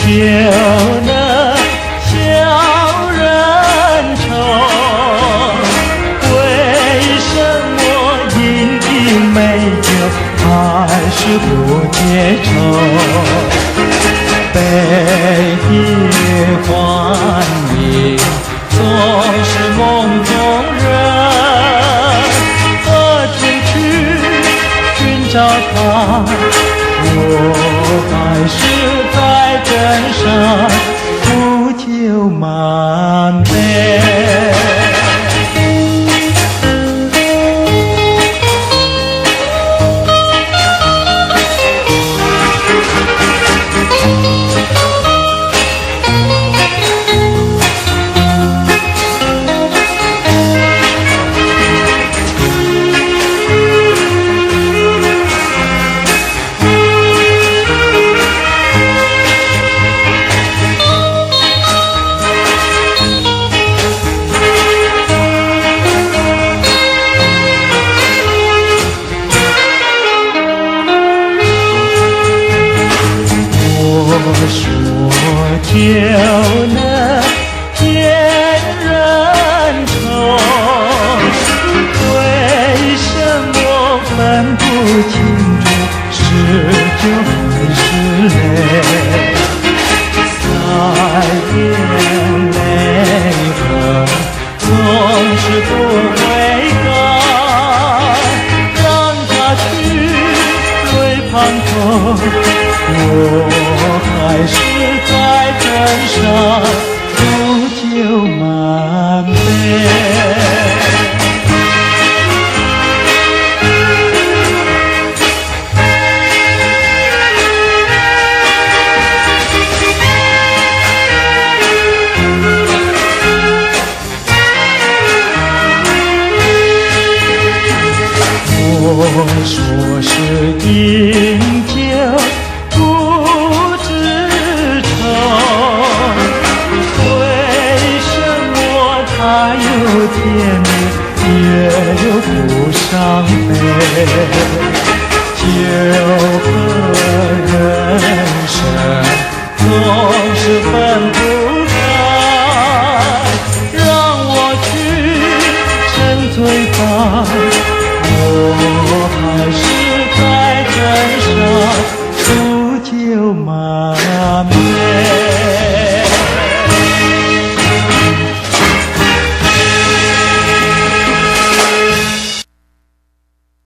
就能笑人愁。为什么饮瓶美酒还是不解愁？北野欢迎总是梦中人，何处去寻找他？我还是在镇上苦酒满杯。我说就能见人愁，为什么分不清楚是酒还是泪？在眼泪痕总是不悔改，让它去泪滂沱。我还是在镇上苦酒满杯。我说是饮酒不知愁，为什么它有甜蜜也有不伤悲？酒和人生总是分不开，让我去沉醉吧，我还是在镇上苦酒满